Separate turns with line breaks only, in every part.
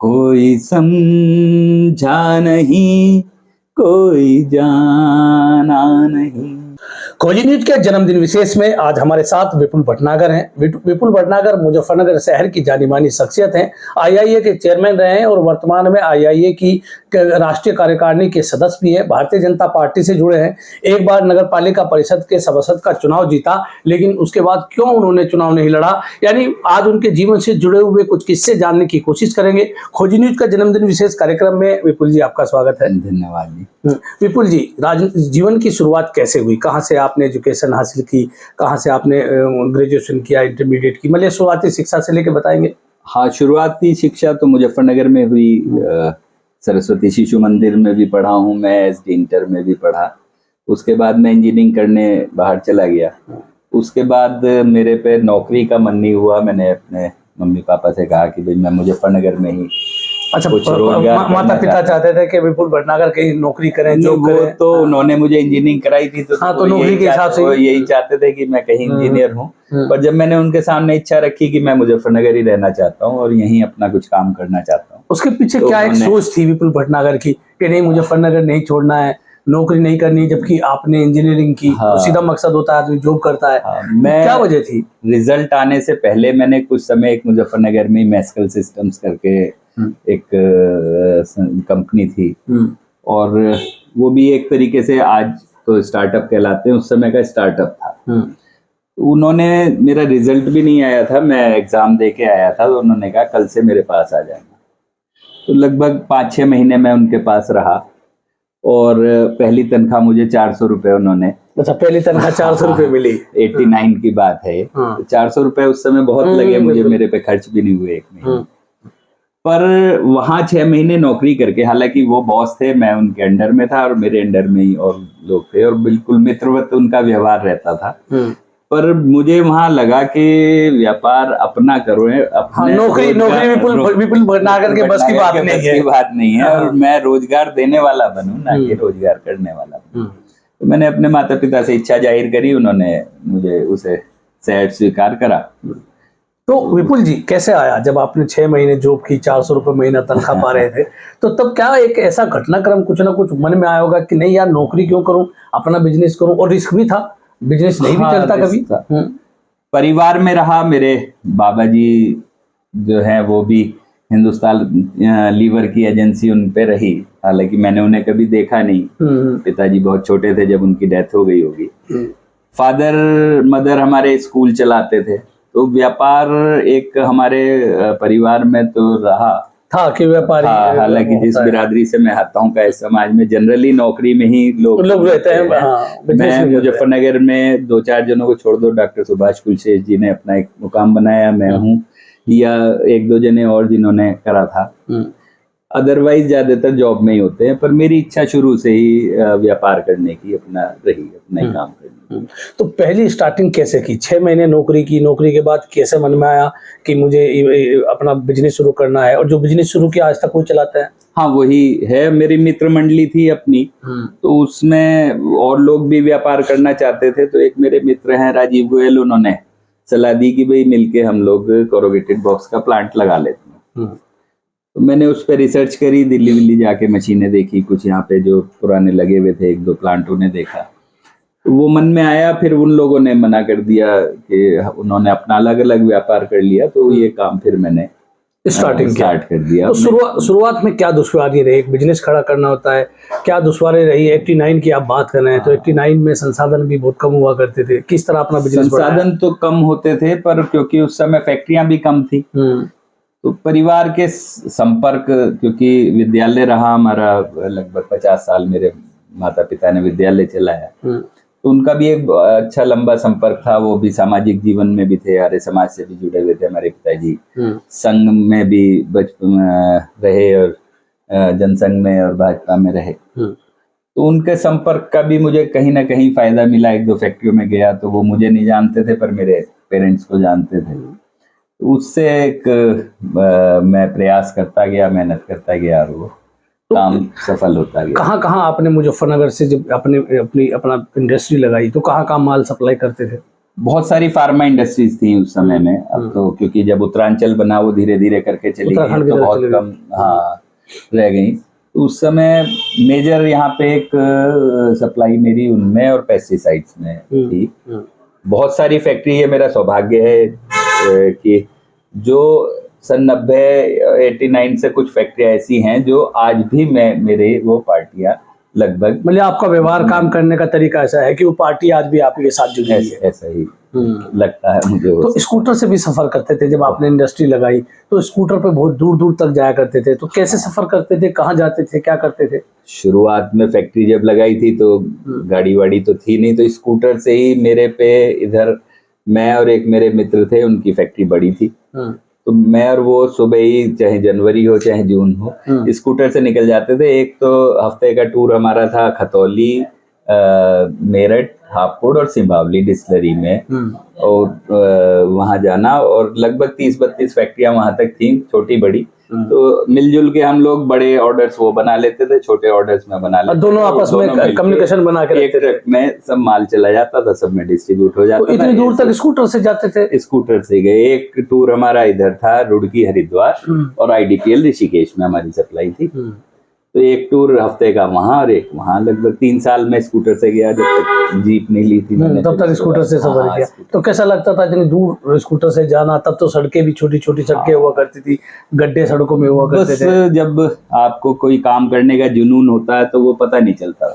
कोई समझा नहीं, कोई जाना नहीं।
खोजी न्यूज के जन्मदिन विशेष में आज हमारे साथ विपुल भटनागर हैं। विपुल भटनागर मुजफ्फरनगर शहर की जानी मानी शख्सियत हैं। आईआईए के चेयरमैन रहे हैं और वर्तमान में आईआईए की राष्ट्रीय कार्यकारिणी के सदस्य भी हैं। भारतीय जनता पार्टी से जुड़े हैं। एक बार नगर पालिका परिषद के सभासद का चुनाव जीता, लेकिन उसके बाद क्यों उन्होंने चुनाव नहीं लड़ा, यानी आज उनके जीवन से जुड़े हुए कुछ किस्से जानने की कोशिश करेंगे। खोजी न्यूज का जन्मदिन विशेष कार्यक्रम में विपुल जी आपका स्वागत है।
धन्यवाद जी।
विपुल जी, जीवन की शुरुआत कैसे हुई? कहाँ से आपने एजुकेशन हासिल की, कहाँ से आपने ग्रेजुएशन किया, इंटरमीडिएट की, मतलब शुरुआती शिक्षा से लेके बताएंगे।
हाँ, शुरुआती शिक्षा तो मुजफ्फरनगर में हुई। सरस्वती शिशु मंदिर में भी पढ़ा हूँ मैं, एसडी इंटर में भी पढ़ा। उसके बाद मैं इंजीनियरिंग करने बाहर चला गया। उसके बाद मेरे पे नौकरी का मन नहीं हुआ। मैंने अपने मम्मी पापा से कहा कि भाई मैं मुजफ्फरनगर में ही
अच्छा,
कुछ रोजगार
माता पिता चाहते थे कि विपुल भटनागर कहीं नौकरी करें, जॉब करें।
तो उन्होंने मुझे इंजीनियरिंग कराई थी, तो
तो नौकरी के हिसाब से
यही चाहते थे कि मैं कहीं इंजीनियर हूँ। पर जब मैंने उनके सामने इच्छा रखी कि मैं मुजफ्फरनगर ही रहना चाहता हूँ और यहीं अपना कुछ काम करना चाहता हूँ,
उसके पीछे क्या एक सोच थी विपुल भटनागर की कि नहीं मुजफ्फरनगर नहीं छोड़ना है, नौकरी नहीं करनी, जबकि आपने इंजीनियरिंग की? तो सीधा मकसद होता है आदमी जॉब करता है। क्या वजह थी?
रिजल्ट आने से पहले मैंने कुछ समय एक मुजफ्फरनगर में मैस्कल सिस्टम्स करके एक कंपनी थी, और वो भी एक तरीके से आज तो स्टार्टअप कहलाते हैं, उस समय का स्टार्टअप था। उन्होंने, मेरा रिजल्ट भी नहीं आया था, मैं एग्जाम दे के आया था, तो उन्होंने कहा कल से मेरे पास आ जाना। तो लगभग 5-6 महीने मैं उनके पास रहा और पहली तनख्वाह मुझे 400 रुपये उन्होंने।
अच्छा, पहली तनख्वाह 400 रुपये मिली?
89 की बात है। 400 रुपये उस समय बहुत लगे मुझे, मेरे पे खर्च भी नहीं हुए एक महीने। पर वहाँ 6 महीने नौकरी करके, हालांकि वो बॉस थे, मैं उनके अंडर में था और मेरे अंडर में ही और लोग थे और बिल्कुल मित्रवत उनका व्यवहार रहता था। पर मुझे वहाँ लगा कि व्यापार अपना करो,
नौकरी विपुल भटनागर के बस की बात नहीं है
और मैं रोजगार देने वाला बनूं, ना कि रोजगार करने वाला बनूं। तो मैंने अपने माता पिता से इच्छा जाहिर करी, उन्होंने मुझे उसे सहज स्वीकार करा।
तो विपुल जी, कैसे आया जब आपने 6 महीने जॉब की, 400 रुपये महीना तनख्वाह पा रहे थे, तो तब क्या एक ऐसा घटनाक्रम कुछ ना कुछ मन में आया होगा कि नहीं यार नौकरी क्यों करूं, अपना बिजनेस करूं? और रिस्क भी था, बिजनेस नहीं भी चलता कभी।
परिवार में रहा, मेरे बाबा जी जो है वो भी हिंदुस्तान लीवर की एजेंसी उन पे रही, हालांकि मैंने उन्हें कभी देखा नहीं। पिताजी बहुत छोटे थे जब उनकी डेथ हो गई होगी। फादर मदर हमारे स्कूल चलाते थे, तो व्यापार एक हमारे परिवार में तो रहा
था कि व्यापारी।
हालांकि जिस बिरादरी से मैं आता हूँ का इस समाज में जनरली नौकरी में ही लोग रहते हैं। मैं मुजफ्फरनगर में 2-4 जनों को छोड़ दो, डॉक्टर सुभाष कुलशेष जी ने अपना एक मुकाम बनाया, मैं हूँ, या 1-2 जने और जिन्होंने करा था। अदरवाइज ज्यादातर जॉब में ही होते हैं। पर मेरी इच्छा शुरू से ही व्यापार करने की अपना ही काम करने।
तो पहली स्टार्टिंग कैसे की? 6 महीने नौकरी की, नौकरी के बाद कैसे मन में आया कि मुझे अपना बिजनेस शुरू करना है? और जो बिजनेस शुरू किया आज तक कोई चलाता है?
हाँ, वही है। मेरी मित्र मंडली थी अपनी, तो उसमें और लोग भी व्यापार करना चाहते थे। तो एक मेरे मित्र हैं राजीव गोयल, उन्होंने सलाह दी कि भाई मिलके हम लोग कोरोगेटेड बॉक्स का प्लांट लगा लेते हैं। तो मैंने उस पर रिसर्च करी, दिल्ली विल्ली जाके मशीनें देखी, कुछ यहाँ पे जो पुराने लगे हुए थे 1-2 प्लांट उन्हें देखा, तो वो मन में आया। फिर उन लोगों ने मना कर दिया कि उन्होंने अपना अलग अलग व्यापार कर लिया, तो ये काम फिर मैंने स्टार्ट कर दिया।
तो शुरुआत में क्या दुश्वारी रही? एक बिजनेस खड़ा करना होता है, क्या दुश्वारी रही? 89 की आप बात कर रहे हैं, तो 89 में संसाधन भी बहुत कम हुआ करते थे, किस तरह अपना बिजनेस?
संसाधन तो कम होते थे, पर क्योंकि उस समय फैक्ट्रियां भी कम थी, तो परिवार के संपर्क, क्योंकि विद्यालय रहा हमारा लगभग 50 साल, मेरे माता पिता ने विद्यालय चलाया, तो उनका भी एक अच्छा लंबा संपर्क था। वो भी सामाजिक जीवन में भी थे, आर्य समाज से भी जुड़े हुए थे हमारे पिताजी। संघ में भी बचपन रहे और जनसंघ में और भाजपा में रहे, तो उनके संपर्क का भी मुझे कहीं ना कहीं फायदा मिला। 1-2 फैक्ट्रियों में गया तो वो मुझे नहीं जानते थे, पर मेरे पेरेंट्स को जानते थे। उससे एक मैं प्रयास करता गया, मेहनत करता गया और वो काम सफल होता गया।
कहाँ आपने मुजफ्फरनगर से जब अपना इंडस्ट्री लगाई, तो कहाँ माल सप्लाई करते थे?
बहुत सारी फार्मा इंडस्ट्रीज थी उस समय में। अब तो क्योंकि जब उत्तरांचल बना वो धीरे धीरे करके चली गई, तो बहुत कम हाँ रह गई। तो उस समय मेजर यहाँ पे एक सप्लाई मेरी उनमें और पेस्टिसाइड्स में थी। बहुत सारी फैक्ट्री, ये मेरा सौभाग्य है कि जो सन 89 से कुछ फैक्ट्रियाँ ऐसी हैं जो आज भी मेरे वो पार्टियाँ लगभग,
मतलब आपका व्यवहार काम करने का तरीका ऐसा है कि वो पार्टी आज भी आपके साथ जुड़ी हुई है।
ऐसा ही लगता है मुझे।
तो स्कूटर से भी सफर करते थे जब आपने इंडस्ट्री लगाई, तो स्कूटर पे बहुत दूर दूर तक जाया करते थे, तो कैसे सफर करते थे, कहाँ जाते थे, क्या करते थे?
शुरुआत में फैक्ट्री जब लगाई थी तो गाड़ी वाड़ी तो थी नहीं, तो स्कूटर से ही मेरे पे इधर, मैं और एक मेरे मित्र थे, उनकी फैक्ट्री बड़ी थी, तो मैं और वो सुबह ही, चाहे जनवरी हो चाहे जून हो, स्कूटर से निकल जाते थे। एक तो हफ्ते का टूर हमारा था खतौली, मेरठ, हापुड़ और सिंभावली डिस्टिलरी में, और वहाँ जाना, और लगभग 30-32 फैक्ट्रियाँ वहाँ तक थी, छोटी बड़ी। तो मिलजुल के हम लोग बड़े ऑर्डर्स वो बना लेते थे, छोटे ऑर्डर्स में बना लेते थे,
दोनों आपस में कम्युनिकेशन बना के
एक ट्रक में सब माल चला जाता था, सब में डिस्ट्रीब्यूट हो जाता था।
इतनी दूर तक स्कूटर से जाते थे?
स्कूटर से गए। एक टूर हमारा इधर था रुड़की हरिद्वार, और IDPL ऋषिकेश में हमारी सप्लाई थी। तो एक टूर हफ्ते का वहाँ और एक वहाँ। लगभग 3 साल में स्कूटर से गया, जब तक जीप नहीं ली थी मैंने,
तब तक स्कूटर से सफर किया। तो कैसा लगता था इतनी दूर स्कूटर से जाना? तब तो सड़कें भी छोटी छोटी सड़कें हुआ करती थी, गड्ढे सड़कों में हुआ करते थे।
जब आपको कोई काम करने का जुनून होता है तो वो पता नहीं चलता।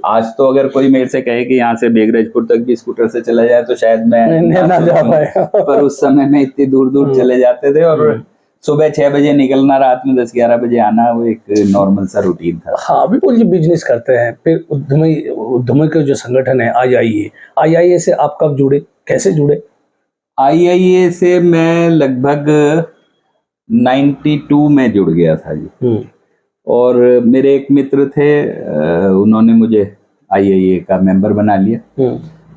आज तो अगर कोई मेरे से कहे कि यहाँ से बेगरजपुर तक भी स्कूटर से चला जाए तो शायद मैं
ना जा पाए,
पर उस समय में इतनी दूर दूर चले जाते थे, और सुबह 6 बजे निकलना, रात में 10-11 बजे आना, वो एक नॉर्मल सा रूटीन था।
हाँ, बिल्कुल। जी, बिजनेस करते हैं, फिर उद्यमी के जो संगठन है IIA से आप कब जुड़े, कैसे जुड़े?
IIA से मैं लगभग 92 में जुड़ गया था जी। और मेरे एक मित्र थे, उन्होंने मुझे IIA का मेंबर बना लिया।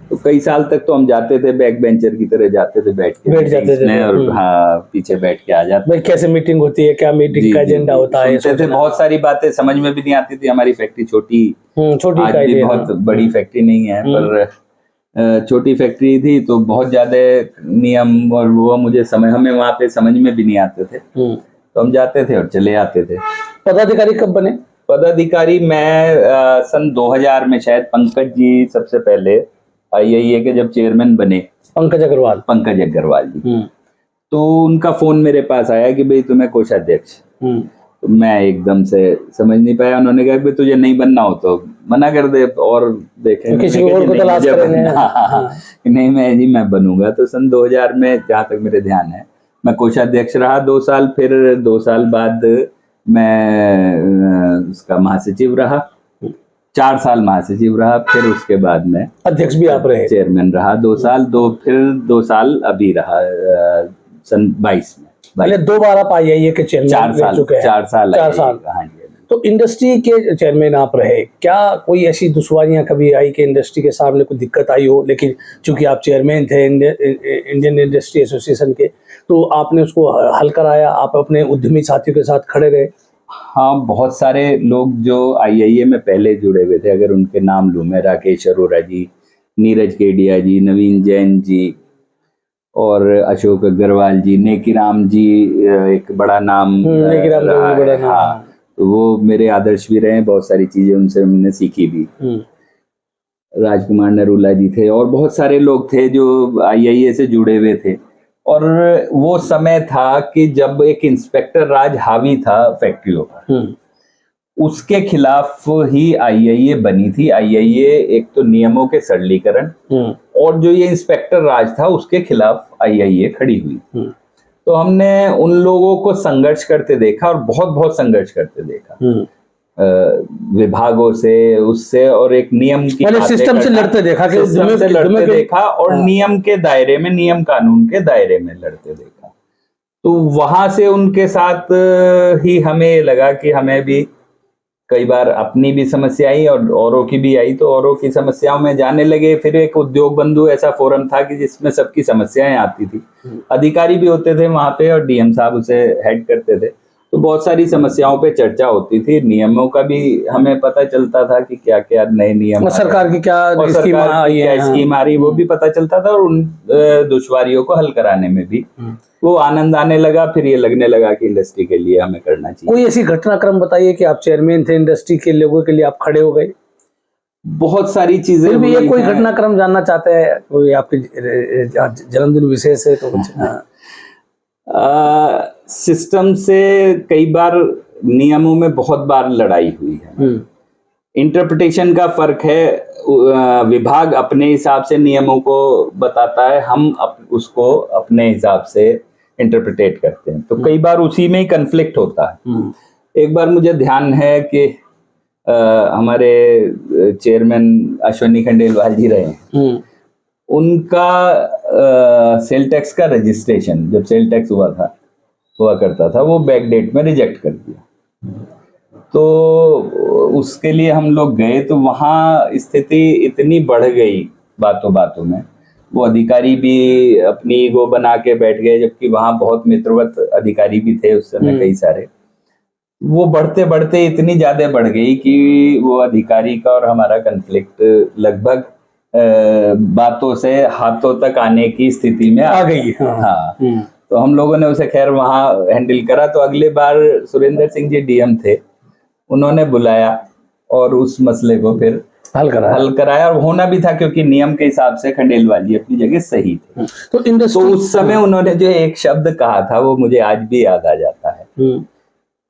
तो कई साल तक तो हम जाते थे, बैक बेंचर की तरह जाते थे, बैठ जाते थे, और हाँ पीछे बैठ के आ जाते।
कैसे मीटिंग होती है, क्या मीटिंग का एजेंडा होता है,
सुनते थे। बहुत सारी बातें समझ में भी नहीं आती थी। हमारी फैक्ट्री छोटी आज भी बहुत बड़ी फैक्ट्री नहीं है, पर छोटी फैक्ट्री थी, तो बहुत ज्यादा नियम और वो मुझे हमें वहाँ पे समझ में भी नहीं आते थे। तो हम जाते थे और चले आते थे।
पदाधिकारी कब बने? पदाधिकारी
मैं सन 2000 में, शायद पंकज जी सबसे पहले IIA के जब चेयरमैन बने, पंकज अग्रवाल जी, तो उनका फोन मेरे पास आया कि भाई तुम्हें कोषाध्यक्ष। तो मैं एकदम से समझ नहीं पाया। उन्होंने कहा कि तुझे नहीं बनना हो तो मना कर दे और देखेंगे,
किसी और को तलाश करेंगे।
नहीं मैं बनूंगा। तो सन 2000 में, जहाँ तक मेरे ध्यान है, मैं कोषाध्यक्ष रहा 2 साल। फिर 2 साल बाद मैं उसका महासचिव रहा, 4 साल महासचिव रहा। फिर उसके बाद में
अध्यक्ष भी आप रहे,
चेयरमैन रहा 2 साल। फिर 2 साल अभी रहा सन 22 में।
पहले 2 बार आप IIA के चेयरमैन
4 साल।
हाँ जी। तो इंडस्ट्री के चेयरमैन आप रहे, क्या कोई ऐसी दुश्वारियां कभी आई कि इंडस्ट्री के सामने कोई दिक्कत आई हो, लेकिन चूंकि आप चेयरमैन थे इंडियन इंडस्ट्री एसोसिएशन के, तो आपने उसको हल कराया, आप अपने उद्यमी साथियों के साथ खड़े रहे?
हाँ, बहुत सारे लोग जो IIA में पहले जुड़े हुए थे, अगर उनके नाम लूँ मैं, राकेश अरोरा जी, नीरज केडिया जी, नवीन जैन जी, और अशोक अग्रवाल जी, नेकीराम जी, एक बड़ा नाम रहा। हाँ, तो वो मेरे आदर्श भी रहे। बहुत सारी चीजें उनसे हमने सीखी भी। राजकुमार नरूला जी थे, और बहुत सारे लोग थे जो IIA से जुड़े हुए थे। और वो समय था कि जब एक इंस्पेक्टर राज हावी था फैक्ट्रियों पर, उसके खिलाफ ही IIA बनी थी। IIA एक तो नियमों के सरलीकरण, और जो ये इंस्पेक्टर राज था उसके खिलाफ IIA खड़ी हुई। तो हमने उन लोगों को संघर्ष करते देखा, और बहुत संघर्ष करते देखा, विभागों से, उससे, और एक नियम की
सिस्टम से लड़ते देखा,
देखा, और नियम के दायरे में, नियम कानून के दायरे में लड़ते देखा। तो वहां से उनके साथ ही हमें लगा कि हमें भी कई बार अपनी भी समस्या आई और औरों की भी आई, तो औरों की समस्याओं में जाने लगे। फिर एक उद्योग बंधु ऐसा फोरम था कि जिसमें सबकी समस्याएं आती थी, अधिकारी भी होते थे वहां पे, और DM साहब उसे हेड करते थे। तो बहुत सारी समस्याओं पे चर्चा होती थी, नियमों का भी हमें पता चलता था कि क्या क्या नए नियम,
सरकार की क्या स्कीम आई है,
स्कीम आ रही, वो भी पता चलता था, और उन दुश्वारियों को हल कराने में भी वो आनंद आने लगा। फिर ये लगने लगा कि इंडस्ट्री के लिए हमें करना चाहिए।
कोई ऐसी घटनाक्रम बताइए कि आप चेयरमैन थे, इंडस्ट्री के लोगों के लिए आप खड़े हो गए।
बहुत सारी चीजें
फिर भी ये कोई
हैं।
घटनाक्रम जानना चाहते हैं, कोई आपके जन्मदिन विशेष है तो कुछ?
सिस्टम से कई बार, नियमों में बहुत बार लड़ाई हुई है। इंटरप्रिटेशन का फर्क है, विभाग अपने हिसाब से नियमों को बताता है, हम उसको अपने हिसाब से इंटरप्रिटेट करते हैं, तो कई बार उसी में ही कन्फ्लिक्ट होता है। एक बार मुझे ध्यान है कि हमारे चेयरमैन अश्वनी खंडेलवाल जी रहे हैं, उनका सेल टैक्स का रजिस्ट्रेशन, जब सेल टैक्स हुआ करता था, वो बैक डेट में रिजेक्ट कर दिया। तो उसके लिए हम लोग गए, तो वहाँ स्थिति इतनी बढ़ गई बातों बातों में, वो अधिकारी भी अपनी ईगो बना के बैठ गए, जबकि वहाँ बहुत मित्रवत अधिकारी भी थे उस समय कई सारे। वो बढ़ते बढ़ते इतनी ज्यादा बढ़ गई कि वो अधिकारी का और हमारा कन्फ्लिक्ट लगभग बातों से हाथों तक आने की स्थिति में आ गई। हाँ। तो हम लोगों ने उसे खैर वहाँ हैंडल करा। तो अगले बार सुरेंद्र सिंह जी डीएम थे, उन्होंने बुलाया और उस मसले को फिर हल कराया, और होना भी था, क्योंकि नियम के हिसाब से खंडेलवाल जी अपनी जगह सही थे। तो उस समय उन्होंने जो एक शब्द कहा था, वो मुझे आज भी याद आ जाता है।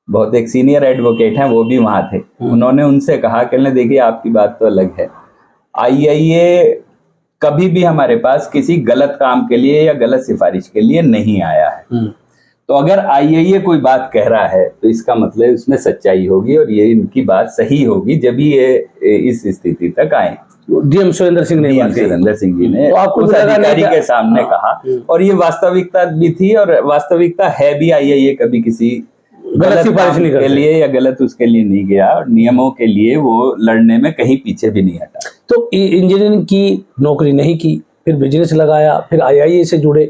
बहुत एक सीनियर एडवोकेट हैं, वो भी वहां थे। उन्होंने उनसे कहा कि देखिए, आपकी बात तो अलग है, आईआईए कभी भी हमारे पास किसी गलत काम के लिए या गलत सिफारिश के लिए नहीं आया है। तो अगर आईआईए कोई बात कह रहा है तो इसका मतलब उसमें सच्चाई होगी, और ये इनकी बात सही होगी, जब ये इस स्थिति तक आए।
डीएम सुरेंद्र सिंह
जी ने तो आपको उस अधिकारी के सामने कहा, और ये वास्तविकता भी थी, और वास्तविकता है भी। आईआईए कभी किसी गलत सिफारिश के लिए या गलत उसके लिए नहीं गया, और नियमों के लिए वो लड़ने में कहीं पीछे भी नहीं हटा।
तो इंजीनियरिंग की नौकरी नहीं की, फिर बिजनेस लगाया, फिर आईआईए से जुड़े,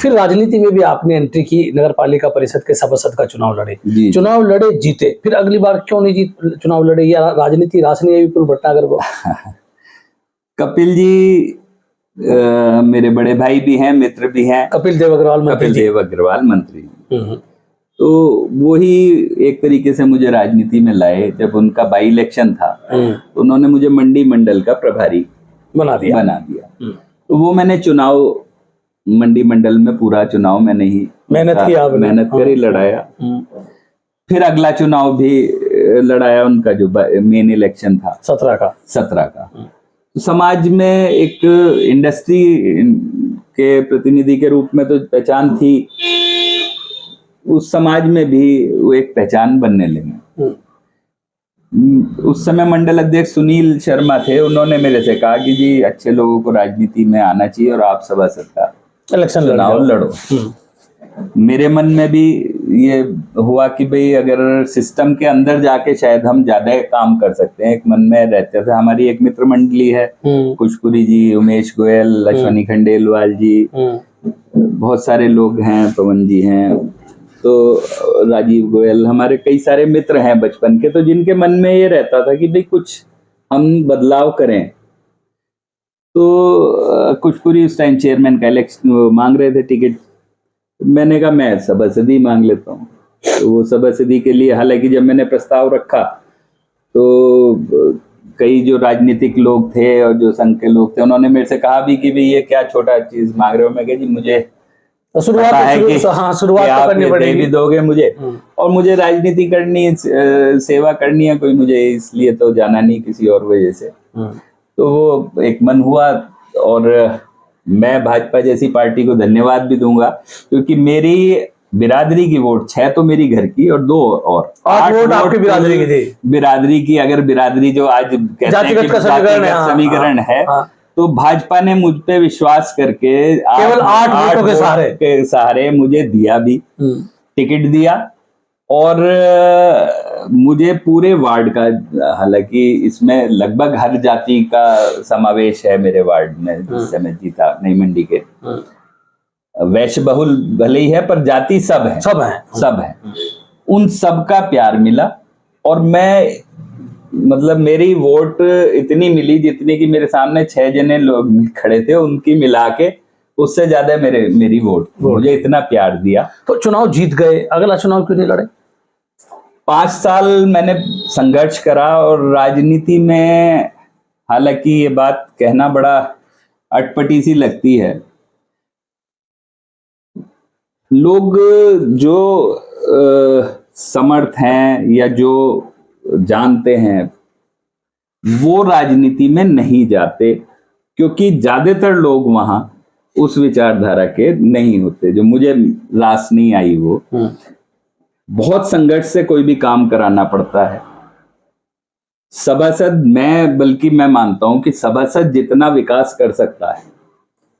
फिर राजनीति में भी आपने एंट्री की, नगर पालिका परिषद के सभासद का चुनाव लड़े, जीते। फिर अगली बार क्यों नहीं चुनाव लड़े, या राजनीति रास नहीं है विपुल भटनागर को?
कपिल जी मेरे बड़े भाई भी हैं, मित्र भी हैं।
कपिल देव
अग्रवाल मंत्री। तो वही एक तरीके से मुझे राजनीति में लाए। जब उनका बाई इलेक्शन था, तो उन्होंने मुझे मंडी मंडल का प्रभारी बना दिया। तो वो मैंने चुनाव, मंडी मंडल में पूरा चुनाव मैंने ही मेहनत करी, लड़ाया। फिर अगला चुनाव भी लड़ाया, उनका जो मेन इलेक्शन था 17 का। तो समाज में एक इंडस्ट्री के प्रतिनिधि के रूप में तो पहचान थी, उस समाज में भी वो एक पहचान बनने लगी। उस समय मंडल अध्यक्ष सुनील शर्मा थे, उन्होंने मेरे से कहा कि जी, अच्छे लोगों को राजनीति में आना चाहिए, और आप सभासद का इलेक्शन चुनाव लड़ो। मेरे मन में भी ये हुआ कि भाई, अगर सिस्टम के अंदर जाके शायद हम ज्यादा काम कर सकते हैं, एक मन में रहते थे। हमारी एक मित्र मंडली है, कुशपुरी जी, उमेश गोयल, अश्वनी खंडेलवाल जी, बहुत सारे लोग हैं, पवन जी हैं, तो राजीव गोयल, हमारे कई सारे मित्र हैं बचपन के, तो जिनके मन में ये रहता था कि भाई कुछ हम बदलाव करें। तो कुशपुरी उस टाइम चेयरमैन का इलेक्शन मांग रहे थे टिकट। मैंने कहा मैं सभासदी मांग लेता हूँ। तो वो सभासदी के लिए, हालांकि जब मैंने प्रस्ताव रखा तो कई जो राजनीतिक लोग थे और जो संघ के लोग थे, उन्होंने मेरे से कहा भी कि भाई ये क्या छोटा चीज मांग रहे हो। मैं कहा जी, मुझे शुरुआत तो करनी पड़ेगी, भी दोगे मुझे, और मुझे राजनीति करनी, सेवा करनी है कोई, मुझे इसलिए तो जाना नहीं किसी और वजह से। तो वो एक मन हुआ, और मैं भाजपा जैसी पार्टी को धन्यवाद भी दूंगा, क्योंकि मेरी बिरादरी की वोट 6 तो मेरी घर की, और 2 और 8 वोट आपकी बिरादरी की थी। बिरादरी की, अगर बिरादरी जो आज कहते हैं कि समीकरण है, तो भाजपा ने मुझ पे विश्वास करके केवल 8 वोटों के सहारे मुझे दिया भी, टिकट दिया, और मुझे पूरे वार्ड का, हालांकि इसमें लगभग हर जाति का समावेश है मेरे वार्ड में, जिससे मैं जीता नई मंडी के, वैश्य बहुल भले ही है, पर जाति सब है। उन सबका प्यार मिला। और मैं मतलब मेरी वोट इतनी मिली जितनी कि मेरे सामने 6 जने लोग खड़े थे, उनकी मिला के उससे ज्यादा मेरी वोट, मुझे इतना प्यार दिया।
तो चुनाव जीत गए, अगला चुनाव क्यों नहीं लड़े?
5 साल मैंने संघर्ष करा। और राजनीति में, हालांकि ये बात कहना बड़ा अटपटी सी लगती है, लोग जो समर्थ हैं या जो जानते हैं वो राजनीति में नहीं जाते, क्योंकि ज्यादातर लोग वहां उस विचारधारा के नहीं होते, जो मुझे रास नहीं आई वो। बहुत संघर्ष से कोई भी काम कराना पड़ता है। सभासद, बल्कि मैं मानता हूं कि सभासद जितना विकास कर सकता है,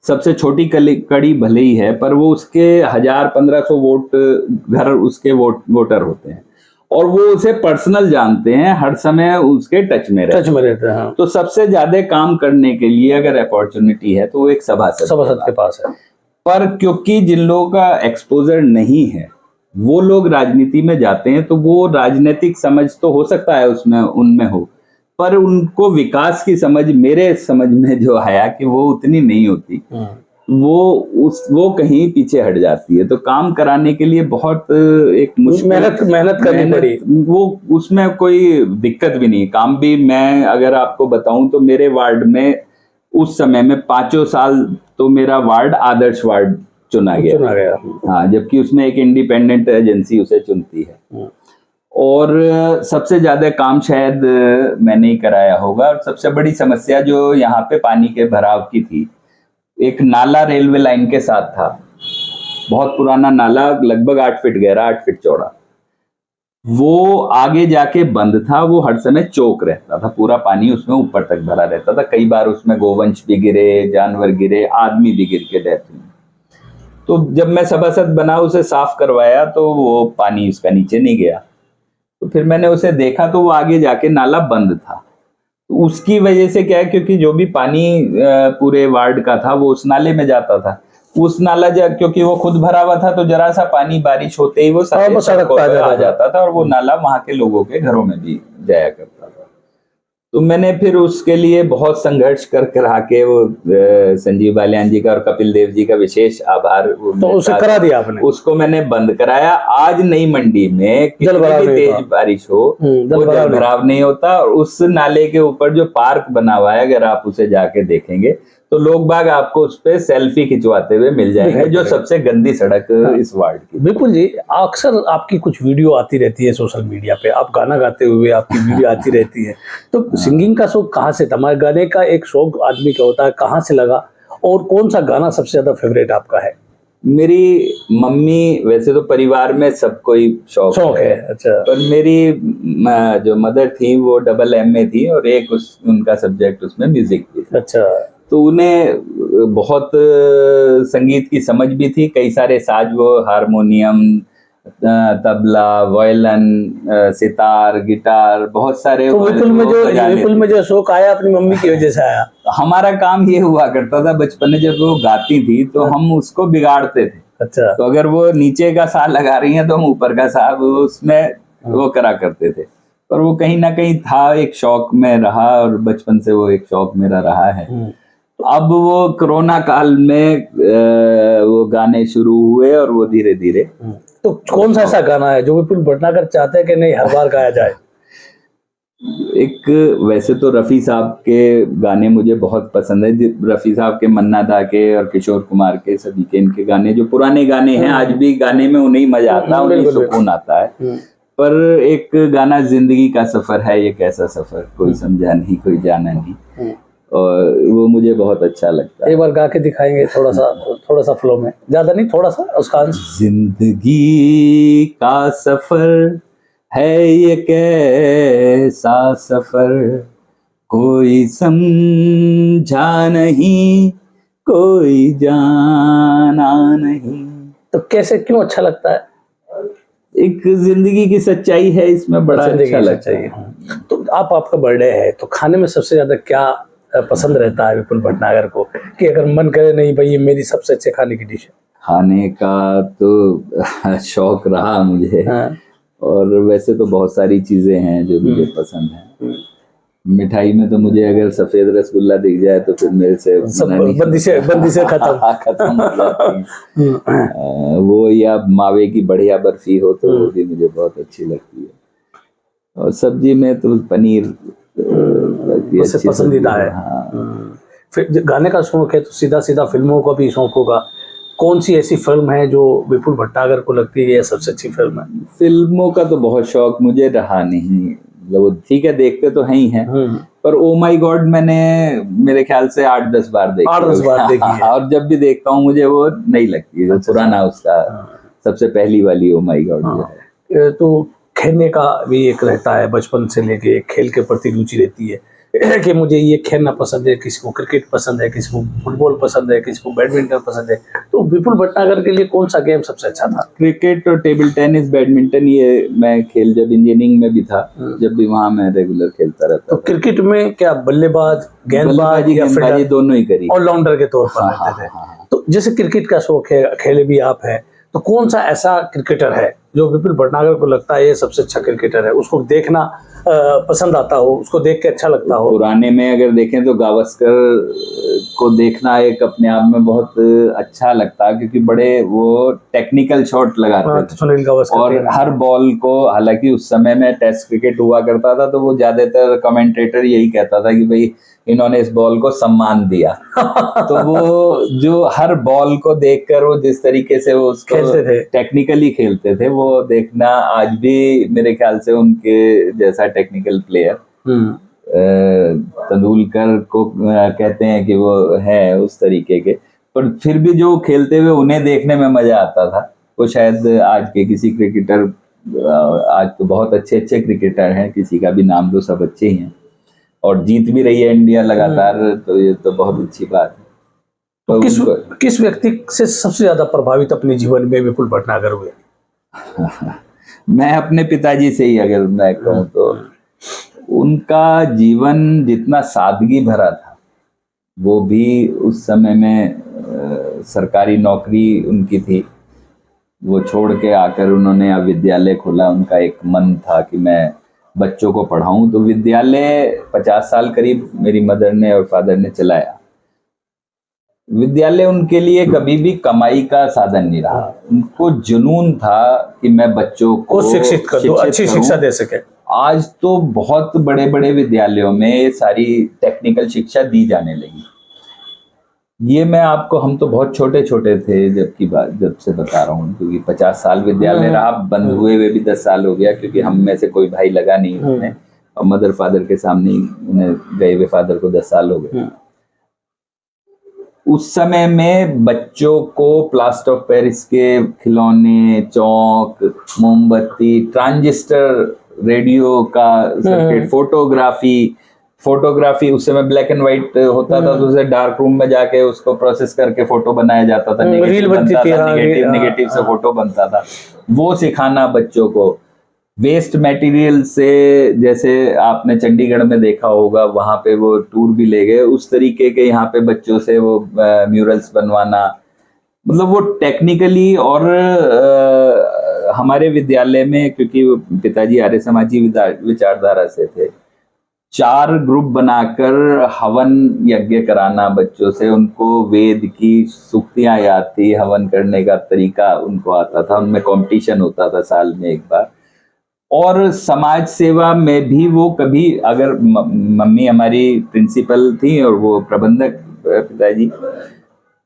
सबसे छोटी कड़ी भले ही है, पर वो उसके 1000-1500 वोट घर उसके वोटर होते हैं और वो उसे पर्सनल जानते हैं, हर समय उसके टच में रहते हैं। तो सबसे ज्यादा काम करने के लिए अगर अपॉर्चुनिटी है तो वो एक सभासद
के पास है।
पर क्योंकि जिन लोगों का एक्सपोजर नहीं है वो लोग राजनीति में जाते हैं, तो वो राजनीतिक समझ तो हो सकता है उसमें उनमें हो, पर उनको विकास की समझ, मेरे समझ में जो आया कि वो उतनी नहीं होती, वो कहीं पीछे हट जाती है। तो काम कराने के लिए बहुत एक
मेहनत करनी पड़ी।
वो उसमें कोई दिक्कत भी नहीं, काम भी। मैं अगर आपको बताऊं तो मेरे वार्ड में उस समय में 5 साल तो मेरा वार्ड आदर्श वार्ड चुना गया। हाँ, जबकि उसमें एक इंडिपेंडेंट एजेंसी उसे चुनती है। और सबसे ज्यादा काम शायद मैंने ही कराया होगा। और सबसे बड़ी समस्या जो यहाँ पे पानी के भराव की थी, एक नाला रेलवे लाइन के साथ था, बहुत पुराना नाला, लगभग 8 फीट गहरा, 8 फीट चौड़ा। वो आगे जाके बंद था, वो हर समय चौक रहता था, पूरा पानी उसमें ऊपर तक भरा रहता था। कई बार उसमें गोवंश भी गिरे, जानवर गिरे, आदमी भी गिर के डेथ हुई। तो जब मैं सभासद बना, उसे साफ करवाया तो वो पानी उसका नीचे नहीं गया। तो फिर मैंने उसे देखा तो वो आगे जाके नाला बंद था। उसकी वजह से क्या है, क्योंकि जो भी पानी पूरे वार्ड का था वो उस नाले में जाता था। उस नाला क्योंकि वो खुद भरा हुआ था, तो जरा सा पानी बारिश होते ही वो सड़क पर आ जाता था और वो नाला वहां के लोगों के घरों में भी जाया करता था। तो मैंने फिर उसके लिए बहुत संघर्ष कर आके वो संजीव बालियान जी का और कपिल देव जी का विशेष आभार,
तो उसे करा दिया आपने?
उसको मैंने बंद कराया। आज नई मंडी में कितनी भी तेज बारिश हो वो जल भराव नहीं होता। और उस नाले के ऊपर जो पार्क बना हुआ है, अगर आप उसे जाके देखेंगे तो लोग बाग आपको उस पे सेल्फी खिंचवाते हुए मिल जाएंगे, जो सबसे गंदी सड़क इस वार्ड की।
बिल्कुल जी, अक्सर आपकी कुछ वीडियो आती रहती है सोशल मीडिया पे, आप गाना गाते हुए आपकी वीडियो आती रहती है। तो सिंगिंग का शौक कहाँ से था? हमारे गाने का एक शौक आदमी का होता है, कहाँ से लगा और कौन सा गाना सबसे ज्यादा फेवरेट आपका है?
मेरी मम्मी, वैसे तो परिवार में सबको ही शौक है।
अच्छा।
पर मेरी जो मदर थी वो MA थी और एक उनका सब्जेक्ट उसमें म्यूजिक भी था।
अच्छा। तो
उन्हें बहुत संगीत की समझ भी थी। कई सारे साज, वो harmonium, tabla, violin, sitar, guitar, बहुत सारे।
तो विपुल में जो शौक आया अपनी मम्मी की वजह से आया?
हमारा काम ये हुआ करता था बचपन में, जब वो गाती थी तो हम उसको बिगाड़ते थे।
अच्छा।
तो अगर वो नीचे का सा लगा रही है तो हम ऊपर का सा उसमें वो करा करते थे। पर वो कहीं ना कहीं था, एक शौक में रहा और बचपन से वो एक शौक मेरा रहा है। अब वो कोरोना काल में वो गाने शुरू हुए और वो धीरे धीरे।
तो कौन सा ऐसा गाना है जो विपुल भटनागर चाहते हैं कि नहीं हर बार गाया जाए?
एक, वैसे तो रफी साहब के गाने मुझे बहुत पसंद है। रफी साहब के, मन्ना दा के और किशोर कुमार के, सभी के इनके गाने जो पुराने गाने हैं, आज भी गाने में उन्हें मजा आता है, उन्हें सुकून आता है। पर एक गाना, जिंदगी का सफर है ये कैसा सफर, कोई समझा नहीं कोई जाना नहीं, और वो मुझे बहुत अच्छा लगता है।
एक बार गा के दिखाएंगे थोड़ा सा फ्लो में, ज्यादा नहीं, थोड़ा सा उसका।
जिंदगी का सफर है ये कैसा सफर, कोई समझा नहीं कोई जाना नहीं।
तो कैसे, क्यों अच्छा लगता है?
एक जिंदगी की सच्चाई है इसमें, बड़ा अच्छा लगता है।
तो आपका बर्थडे है, तो खाने में सबसे ज्यादा क्या पसंद रहता है विपुल भटनागर को, कि अगर मन करे नहीं भाई ये मेरी सबसे अच्छे खाने की डिश है?
खाने का तो शौक रहा मुझे। और वैसे तो बहुत सारी चीजें हैं जो मुझे पसंद हैं। मिठाई में तो मुझे अगर सफेद रसगुल्ला दिख जाए तो फिर मेरे से
बंदिशें
खत्म हो जाती हैं। वो या मावे की बढ़िया बर्फी हो तो वो भी मुझे बहुत अच्छी लगती है। और सब्जी में तो पनीर
वैसे पसंदीदा है।
हाँ।
फिर गाने का शौक है तो सीधा सीधा फिल्मों का भी शौक होगा। कौन सी ऐसी फिल्म है जो विपुल भटनागर को लगती है ये सबसे अच्छी फिल्म है?
फिल्मों का तो बहुत शौक मुझे रहा नहीं, मतलब ठीक है देखते तो है ही हैं, पर ओ माई गॉड मैंने मेरे ख्याल से 8-10 बार देखी है। और जब भी देखता हूँ मुझे वो नहीं लगती, जो पुराना उसका सबसे पहली वाली ओ माई गॉड जो है।
तो खेलने का भी एक रहता है, बचपन से लेके खेल के प्रति रुचि रहती है कि मुझे ये खेलना पसंद है, किसी को क्रिकेट पसंद है, किसी को फुटबॉल पसंद है, किसी को बैडमिंटन पसंद है। तो विपुल भटनागर के लिए कौन सा गेम सबसे अच्छा था?
क्रिकेट और टेबल टेनिस, बैडमिंटन, ये मैं खेल जब इंजीनियरिंग में भी था जब भी वहाँ मैं रेगुलर खेलता रहता।
तो क्रिकेट में क्या बल्लेबाज, गेंदबाज या फील्डर,
दोनों ही करी,
ऑलराउंडर के तौर पर रहते थे? तो जैसे क्रिकेट का शौक है, खेले भी आप हैं, तो कौन सा ऐसा क्रिकेटर है जो विपुल भटनागर को लगता है ये सबसे अच्छा क्रिकेटर है, उसको देखना पसंद आता हो, उसको देख के अच्छा लगता हो?
पुराने में अगर देखें तो गावस्कर को देखना एक अपने आप में बहुत अच्छा लगता, क्योंकि बड़े वो टेक्निकल शॉट लगाते थे।
सुनील गावस्कर
और हर बॉल को, हालांकि उस समय में टेस्ट क्रिकेट हुआ करता था तो वो ज्यादातर कमेंटेटर यही कहता था कि भाई इन्होंने इस बॉल को सम्मान दिया। तो वो जो हर बॉल को देखकर वो जिस तरीके से वो उसको
खेलते थे,
टेक्निकली खेलते थे, वो देखना आज भी मेरे ख्याल से उनके जैसा टेक्निकल प्लेयर तेंदुलकर को कहते हैं कि वो है उस तरीके के, पर फिर भी जो खेलते हुए उन्हें देखने में मजा आता था वो शायद आज के किसी क्रिकेटर, आज तो बहुत अच्छे अच्छे क्रिकेटर हैं, किसी का भी नाम लो, सब अच्छे ही हैं और जीत भी रही है इंडिया लगातार, तो ये तो बहुत अच्छी बात है।
तो किस व्यक्ति से सबसे ज्यादा प्रभावित अपने जीवन में विपुल भटनागर हुए?
मैं अपने पिताजी से ही अगर मैं कहूँ तो उनका जीवन जितना सादगी भरा था, वो भी उस समय में सरकारी नौकरी उनकी थी, वो छोड़ के आकर उन्होंने विद्यालय खोला। उनका एक मन था कि मैं बच्चों को पढ़ाऊं, तो विद्यालय 50 साल करीब मेरी मदर ने और फादर ने चलाया। विद्यालय उनके लिए कभी भी कमाई का साधन नहीं रहा, उनको जुनून था कि मैं बच्चों को
शिक्षित कर दूं, अच्छी शिक्षा दे सके।
आज तो बहुत बड़े बड़े विद्यालयों में सारी टेक्निकल शिक्षा दी जाने लगी। ये मैं आपको, हम तो बहुत छोटे छोटे थे जब से बता रहा हूँ, क्योंकि 50 साल विद्यालय रहा, बंद हुए भी 10 साल हो गया, क्योंकि हम में से कोई भाई लगा नहीं उसमें, और मदर फादर के सामने उन्हें गए हुए फादर को 10 साल हो गए। उस समय में बच्चों को प्लास्टर ऑफ पेरिस के खिलौने, चौक, मोमबत्ती, ट्रांजिस्टर, रेडियो का सर्किट, फोटोग्राफी उस समय ब्लैक एंड व्हाइट होता था, तो उसे डार्क रूम में जाके उसको प्रोसेस करके फोटो बनाया जाता था, नेगेटिव से फोटो बनता था, वो सिखाना बच्चों को। वेस्ट मटेरियल से, जैसे आपने चंडीगढ़ में देखा होगा, वहां पे वो टूर भी ले गए, उस तरीके के यहाँ पे बच्चों से वो म्यूरल्स बनवाना, मतलब वो टेक्निकली। और हमारे विद्यालय में, क्योंकि पिताजी आर्य समाजी विचारधारा से थे, 4 ग्रुप बनाकर हवन यज्ञ कराना बच्चों से, उनको वेद की सूक्तियां याद थी, हवन करने का तरीका उनको आता था, उनमें कंपटीशन होता था साल में एक बार। और समाज सेवा में भी वो कभी, अगर मम्मी हमारी प्रिंसिपल थी और वो प्रबंधक पिताजी,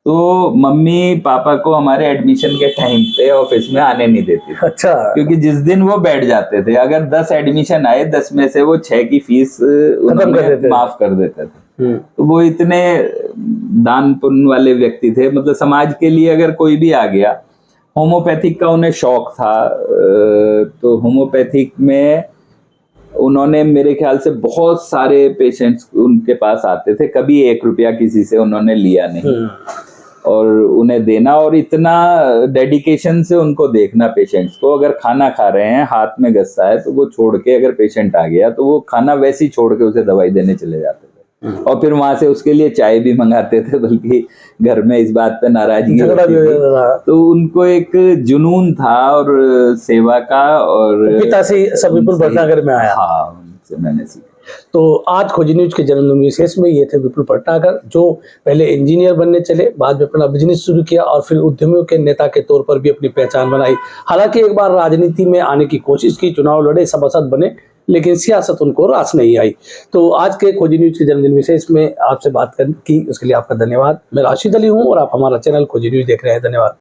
तो मम्मी पापा को हमारे एडमिशन के टाइम पे ऑफिस में आने नहीं देती थी।
अच्छा।
क्योंकि जिस दिन वो बैठ जाते थे, अगर 10 एडमिशन आए, 10 में से वो 6 की फीस माफ कर देते थे। तो वो इतने दान पुण्य वाले व्यक्ति थे, मतलब समाज के लिए अगर कोई भी आ गया। होम्योपैथिक का उन्हें शौक था, तो होम्योपैथिक में उन्होंने, मेरे ख्याल से बहुत सारे पेशेंट्स उनके पास आते थे, कभी 1 रुपया किसी से उन्होंने लिया नहीं, और उन्हें देना, और इतना डेडिकेशन से उनको देखना पेशेंट्स को। अगर खाना खा रहे हैं, हाथ में गस्सा है, तो वो छोड़ के, अगर पेशेंट आ गया तो वो खाना वैसे ही छोड़ के उसे दवाई देने चले जाते थे। और फिर वहां से उसके लिए चाय भी मंगाते थे, बल्कि घर में इस बात पे नाराजगी
झगड़ा
होती
भी हो
थी।
जाता था।
तो उनको एक जुनून था और सेवा का, और
पिता से सब विपुल
उनसे-
भटनागर में आया।
हाँ, उनसे मैंने सीखा।
तो आज खोजी न्यूज के जन्मदिन विशेष में ये थे विपुल भटनागर, जो पहले इंजीनियर बनने चले, बाद में अपना बिजनेस शुरू किया और फिर उद्यमियों के नेता के तौर पर भी अपनी पहचान बनाई। हालांकि एक बार राजनीति में आने की कोशिश की, चुनाव लड़े, सभासद बने, लेकिन सियासत उनको रास नहीं आई। तो आज के खोजी न्यूज के जन्मदिन विशेष में आपसे बात की, उसके लिए आपका धन्यवाद। मैं राशिद अली हूँ और आप हमारा चैनल खोजी न्यूज देख रहे हैं। धन्यवाद।